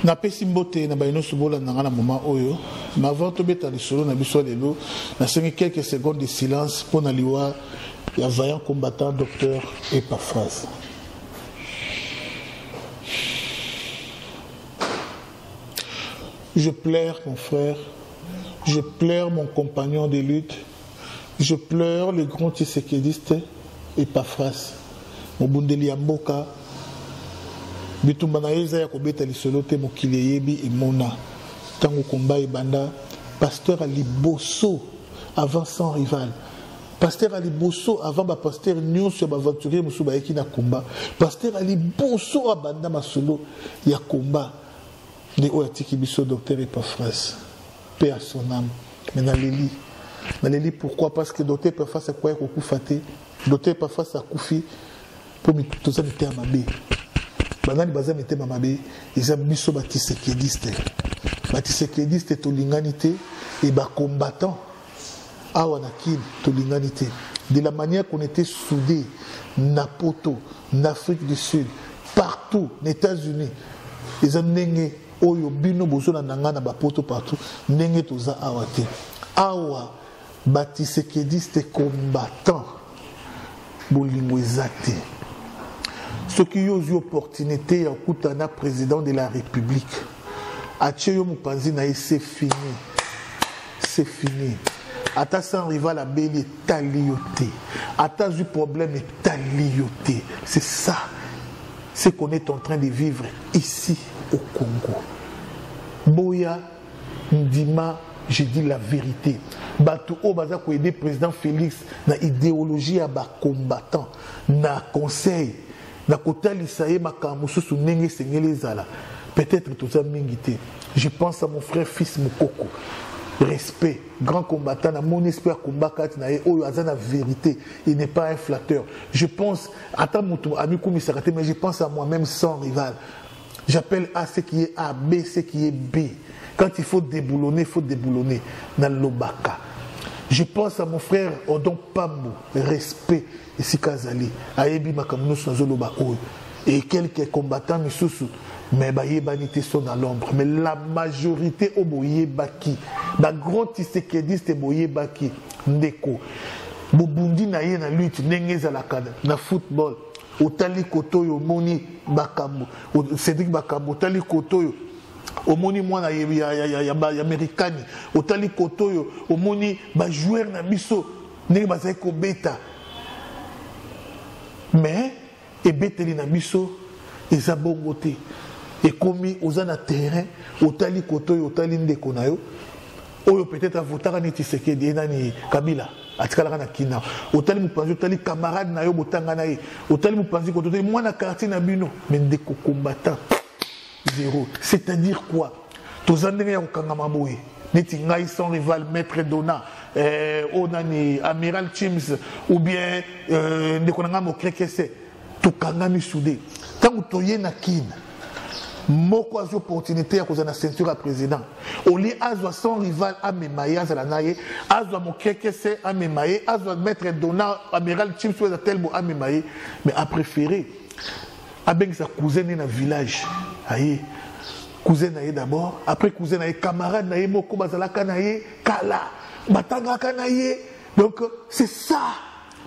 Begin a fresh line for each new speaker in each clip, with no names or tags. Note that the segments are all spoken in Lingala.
Na pesi mbote na baino subola na ngana moment oyo ma avant to beta lisolo na biso lelo na sengi quelques secondes de silence pour na liwa ya vaillant combattant docteur Epaphras. Je pleure mon frère, je pleure mon compagnon de lutte, je pleure le grand tshisekidiste Epaphras. Mobundeli ya mboka bitumba na yeza ya kobeta lisolo te mokili yebi emona tango komba ebanda pasteur Ali Bosso avant sans rival, pasteur Ali Bosso avant ba pasteur nyonso ba aventurier musu ba yeki na komba, pasteur Ali Bosso abanda masolo ya komba de oatiki biso docteur Epaphras, paix à son âme. Mais na leli pourquoi? Parce que docteur Epaphras a quoi kokufate, docteur Epaphras a kufi pour mi toza mite amabe banani baza mite amabe eza biso batisekediste to linganité et ba combattant awa na kili to linganité de la manière qu'on était soudés na poto na Afrique du Sud partout aux États-Unis eza ndenge oyo bino bozona nanga na ba poto partout ndenge toza awa te awa batisekediste combattant bolingo ezate. Ce qui a eu opportunité à Koutana, président de la République, à Tchéyo Moupanzi, c'est fini. C'est fini. Ata sans rival à Béli, talioté. Ata eu problème, talioté. C'est ça. C'est qu'on est en train de vivre ici au Congo. Boya, Ndima, je dis la vérité. Batou o baza ko aider président Félix na idéologie à ba combattant, na conseil. Peut-être tout ça mingité. Je pense à mon frère fils Mukoko. Respect, grand combattant, mon esprit à combattre, la vérité, il n'est pas un flatteur. Je pense, mais je pense à moi-même sans rival. J'appelle A ce qui est A, B ce qui est B. Quand il faut déboulonner, il faut déboulonner. Dans l'Obaka. Je pense à mon frère Odon Pambo, respect, ici Kazali, Aebi Makamuno Sanzoloba Oy, et quelques combattants Misusu, mais Baye Banité sont dans l'ombre. Mais la majorité au Boye Baki, la grande tissekediste Boye Baki, Ndeko, Bobundi Naye na lutte, Nengeza la kada, na football, Otali Kotoyo, Moni Bakambo, Cédric Bakambo, Otali Kotoyo. Omoni mwana ya américaine otali kotoyo omoni ba joueur na biso ndenge bazali ko beta mais e beteli na biso eza bongo te ekomi oza na terrain otali kotoyo otali ndeko na yo oyo peut-être avotaka neti Tshisekedi nani Kabila atikala na kina otali mupanzi otali camarade na yo botanga na ye otali mupanzi kotoyo mwana quartier na bino mais ndeko combattant zéro. C'est-à-dire quoi? Tous les gens qui ont sans rival, Maître Dona, Onani, Amiral Chims, ou bien Nekonanga Krekese, tout Kangami soudé. Quand vous avez une kin, moko a opportunité à cause de la ceinture à président. Au lieu de sans rival à Memaye, à Zalanaye, à Krekese à Memaye, à Maître Dona, Amiral Chims, ou à Memaye, mais a préféré. Avec sa cousine dans le village. Aïe, cousin naïe d'abord, après cousin naïe, camarade naïe, moko bazalaka naïe, kala, batangaka naïe. Donc c'est ça,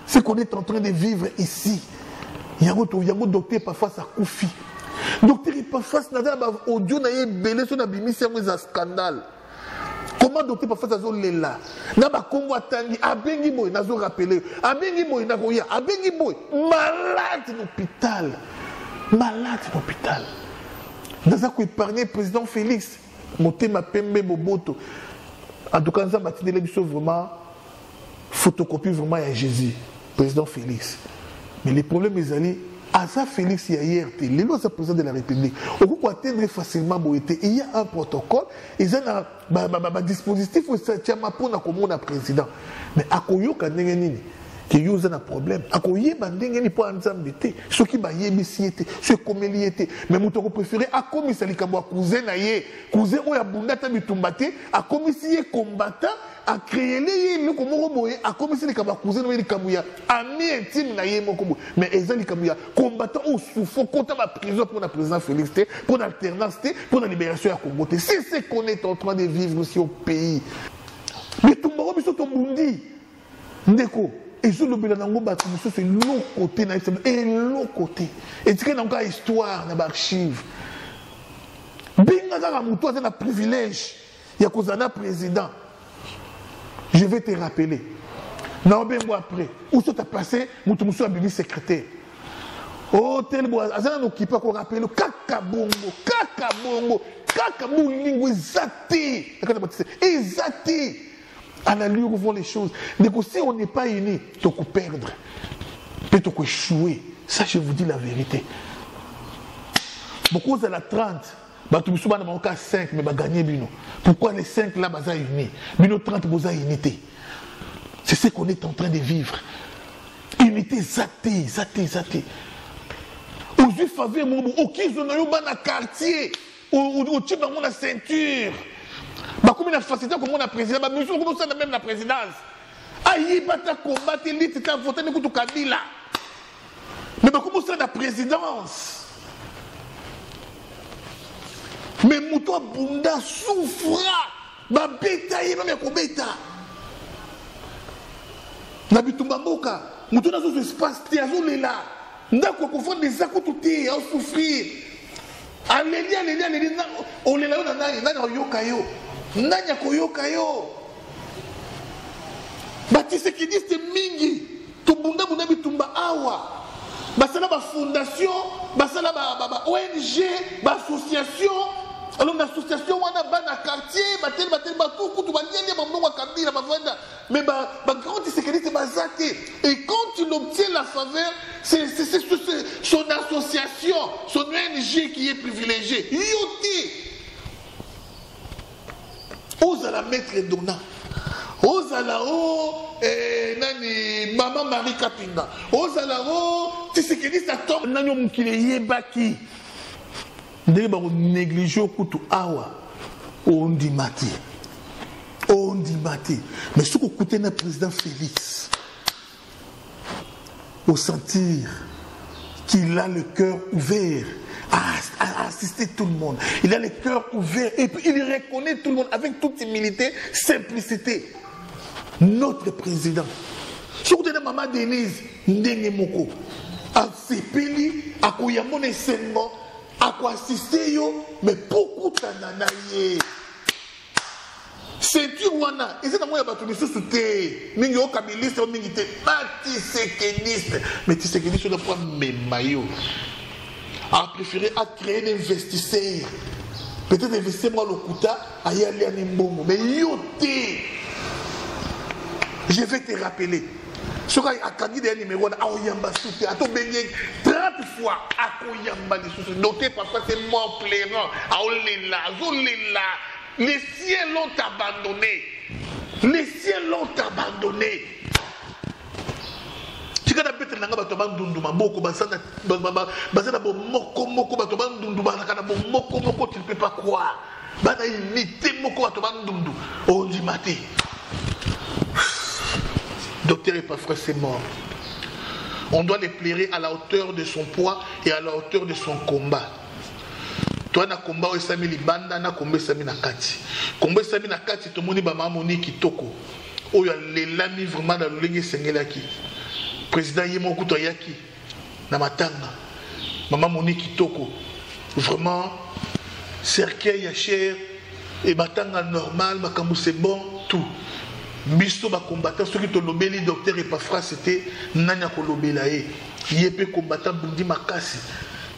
ce qu'on est en train de vivre ici. Yango docteur parfois ça koufi. Docteur parfois ça n'a pas audio naïe belé sur la bimisi un scandale. Comment docteur parfois ça zone là? Na ba Congo atangi, abengi boy nazo rappeler, abengi boy na koya, abengi boy malade d'hôpital. Malade d'hôpital. Nous avons épargné le président Félix. Motema Pembe Boboto. En tout cas, nous avons bâti vraiment photocopie vraiment à Jésus, président Félix. Mais le problème est allé à ça Félix hier, les lois président de la République. On peut atteindre facilement il y a un protocole, il y a un dispositif où ça tient pour le président. Mais à Koyoka Nengenini. que yo za na problème akoyeba ndenge ni po nzambe te soki ba yebisi te so komeli te mais muto ko préférer akomisa likambo cousin na ye cousin oya bunda ta bitumba te akomisi ye combattant a créé les le komoko boye akomisi likambo cousin no likambo ya ami intime na ye moko boye mais eza likambo ya combattant au souffre contre la prison pour la président Félix te pour l'alternance te pour la libération ya Congo te c'est ce qu'on est en train de vivre aussi au pays mais tout monde biso to mundi ndeko et je le bilan nango batu biso c'est l'autre côté na et l'autre côté et tu connais encore histoire na archive binga za muto za na privilège ya kozana président je vais te rappeler na bengo après où ça t'a passé muto muso abimi secrétaire oh tel bois azana no kipa ko rappeler kaka bongo lingue ezati ezati à l'allure où vont les choses. Donc si on n'est pas unis, tu peux perdre, tu peux échouer. Ça, je vous dis la vérité. Beaucoup à la 30, tu me souviens de 5, mais tu gagner bino. Pourquoi les 5 là, tu unis? Bino 30, tu as unité. C'est ce qu'on est en train de vivre. Unité, zati. Aux yeux faveurs, au qui ils ont un quartier, au type dans la ceinture. Comme une facilité comme la présidence, mais nous sommes même la présidence. Aïe, bata combattre l'élite, tu as voté pour Kabila. Mais comment ça la présidence? Mais Mouto Bunda souffra. Ba beta yé ba beta. Na bitumba mboka, Mouto na zo espace ti azo lela. Ndako ko fond des akututi a souffrir. Aleli on lela yo na nani yoka yo. Nanya koyoka yo batisekidiste mingi tubunda bunda bitumba awa basala ba fondation basala ba ONG ba association alors l'association wana bana quartier batel ba tout ba nyanya ba mbongo kabila ba vanda mais ba grand tisekidiste bazate et quand il obtient la faveur c'est son association son ONG qui est privilégiée yoti. Osala maître donnant, osala nani maman Marie Kapinga, osala tu sais que dit ça tombe nani mukile yebaki, ndenge ba négliger kutu awa, on dit mati, mais ce qu'on coûtait na président Félix, au sentir qu'il a le cœur ouvert. À assister tout le monde. Il a le cœur ouvert et puis il reconnaît tout le monde avec toute humilité, simplicité. Notre président. Surtout de maman Denise Ndenge Moko. A Sepeli, à Koyamone Sengo, à quoi assister yo, mais beaucoup tananaye. Ceinture wana, et c'est dans moi il y a battu sous té, mingi o kabiliste o mingi té, batisekeniste, mais tisekeniste on prend mes maillots. A préféré à créer des investisseurs. Peut-être investir moi le Kouta, à y aller à Nimbongo. Mais yoté, je vais te rappeler. Ce qu'il y a candidat numéro 1, à Oyamba Souté, à Tobénier, 30 fois à Oyamba des sous. Notez parfois c'est mort plairant, à Olela, Zolela. Les siens l'ont abandonné. Les siens l'ont abandonné. Tu as bête nanga bato bandunduma boko basana basana bo moko bato bandunduma nakana bo moko tu ne peux pas croire bana imité moko bato bandundu on dit maté docteur Epafras c'est mort. On doit les plairer à la hauteur de son poids et à la hauteur de son combat. Toi na combat o sami libanda na combat sami na kati. Combat sami na kati to moni ba mamoni kitoko. Oyo lelami vraiment na lolenge sengelaki. Président Yemo Koutoyaki, na matanga, maman Monique Kitoko, vraiment, cercueil à chair, et matanga normal, makamou c'est bon, tout. Biso ba combattant, ceux qui te l'obéli, docteur Epafras, c'était Nanya Kolobelae, Yépé combattant Bundi Makasi,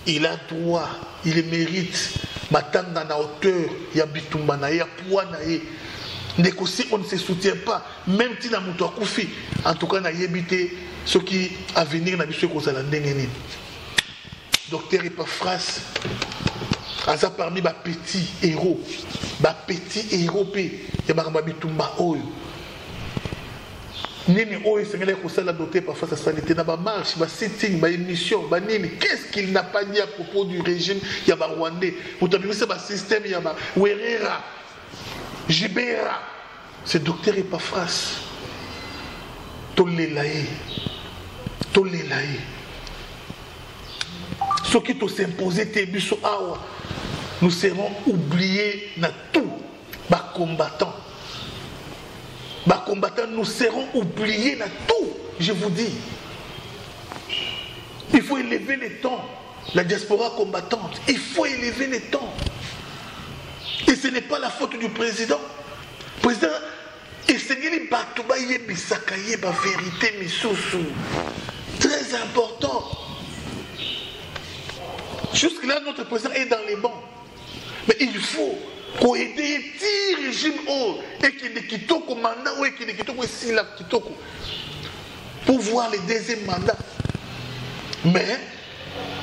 il a droit, il mérite, matanga na hauteur, Yabitumba na ya poids na ye. Négocier, on ne se soutient pas, même si la mouton a koufi, en tout cas, na yébité. Ce qui à venir n'a pas cause à la ndengeni. Docteur Epafras, aza parmi les petits héros, il y a Bitumba Oyo. Nini Oye Sengele Kosala doté parfois sa sanité, dans ma marche, ma sitting, ma émission, ma nini. Qu'est-ce qu'il n'a pas dit à propos du régime Yaba Rwandais? Vous avez vu ça, ma système Yaba Werera, Jibera. Ce docteur Epaphras. Tolelaye. Tolelaye. Ce qui t'a s'imposé, tes biso awa. Nous serons oubliés dans tout. Bas combattants. Bas combattants, nous serons oubliés dans tout. Je vous dis. Il faut élever les tons. La diaspora combattante. Il faut élever les tons. Et ce n'est pas la faute du président. Le président, il s'est dit, Batouba Yebisakaye, la vérité, Missoussou. Très important. Jusque-là, notre président est dans les bancs. Mais il faut qu'on aide les régimes et qu'il ne quitte pas le mandat ou qu'il ne quitte pas pour voir les deuxièmes mandats. Mais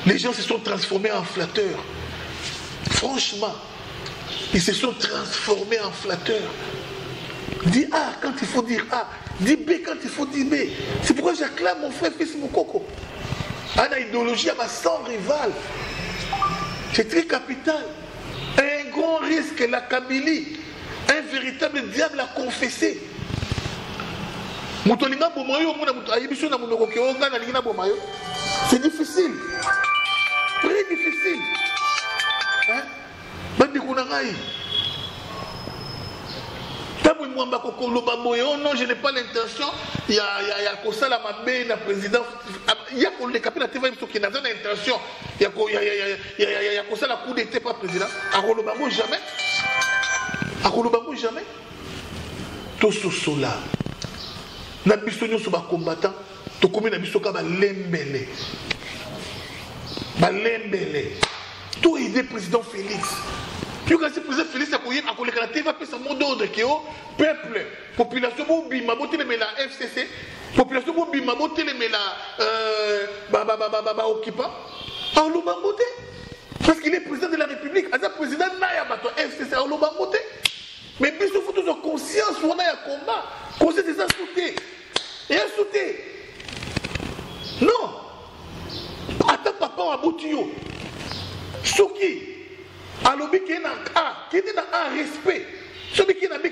les gens se sont transformés en flatteurs. Franchement, ils se sont transformés en flatteurs. Dis A quand il faut dire A. Dis B quand il faut dire B. C'est pourquoi j'acclame mon frère fils Moukoko. À la idéologie, à ma sans rival. C'est très capital. Un grand risque, la Kabylie. Un véritable diable à confesser. C'est difficile. Très difficile. Hein? Non, je n'ai pas l'intention. Il y a comme ça la mabé, la présidence. Il y a comme les capitaines de TV qui n'ont pas l'intention. Il y a comme ça la coup d'été par président. À Rolobango jamais. À Rolobango jamais. Tout ce cela. Nous avons sur les combattants. Tout comme nous avons sur Lembele. Lembele. Tout aider le président Félix. Puis quand le président Félix a collé la TV, il a mot d'ordre qui est peuple, population bima, la FCC, population bima, la occupant. Parce qu'il est président de la République. Il est président de la FCC. Mais il faut tous avoir conscience où on a un combat. Conscience de ça sauter. Et à sauter. Non. Attends, papa, on a bouti. Soki. Alors, qui est dans A, qui est dans un respect. Celui qui est dans B,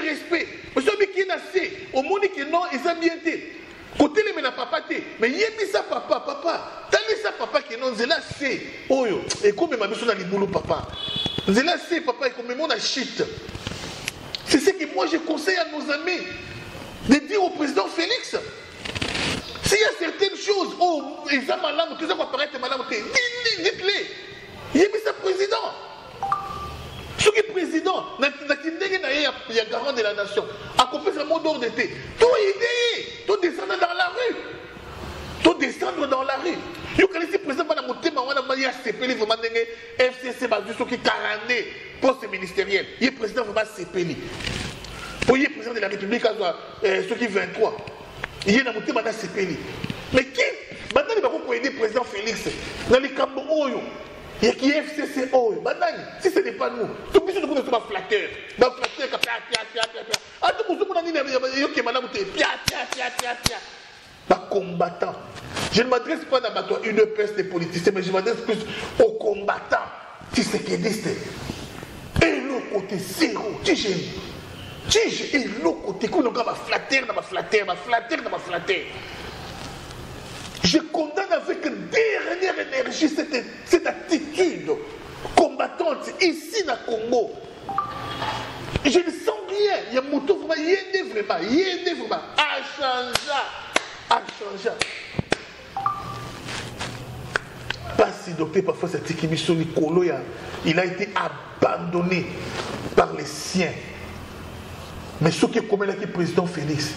respect. Celui qui est dans C, au monde qui est non, ils ont bien été. Côté les mena papa té, mais yébi ça papa. T'as mis ça papa qui est non, zéla C. Oh yo, et comme ma mission dans les boulots papa. Zéla C papa, et comme mon a shit. C'est ce que moi je conseille à nos amis de dire au président Félix. S'il y a certaines choses, oh, ils ont malade, tout ça va paraître malade, dites-les. Yébi ça président. Ce qui est président, il y a garant de la nation. Accomplir ce mot d'ordre d'été. Tout aider, tout descendre dans la rue. Tout descendre dans la rue. Yo quand le président va monter, il y a CPL, vraiment FCC, ce qui est 40 poste ministériel. Il est président vraiment CPL. Pour y être président de la République, ce qui est 23. Il est monté maintenant CPL. Mais qui maintenant il va aider le président Félix dans les camps Oyo. Il y a qui est FCC, si ce n'est pas nous, tout le monde est flatteur. Combattant. Je ne m'adresse pas à une peste des politiciens, mais je m'adresse plus aux combattants. Si c'est qui disent, et le côté zéro, tige, et le côté, qu'on va flatter. Je condamne avec dernière énergie cette attitude combattante ici dans le Congo. Je ne sens rien. Il y a moto vraiment, il y a vraiment. À changer. Pas si docteur parfois cette émission Nicolo, il a été abandonné par les siens. Mais ce qui est comme le président Félix,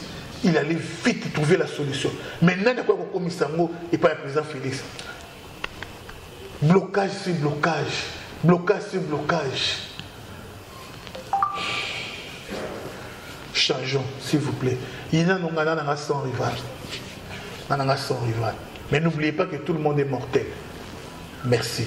il allait vite trouver la solution. Maintenant, il y a quoi comme Sango et pas le président Félix. Blocage sur blocage. Blocage sur blocage. Changeons, s'il vous plaît. Il y a un sans rival. Mais n'oubliez pas que tout le monde est mortel. Merci.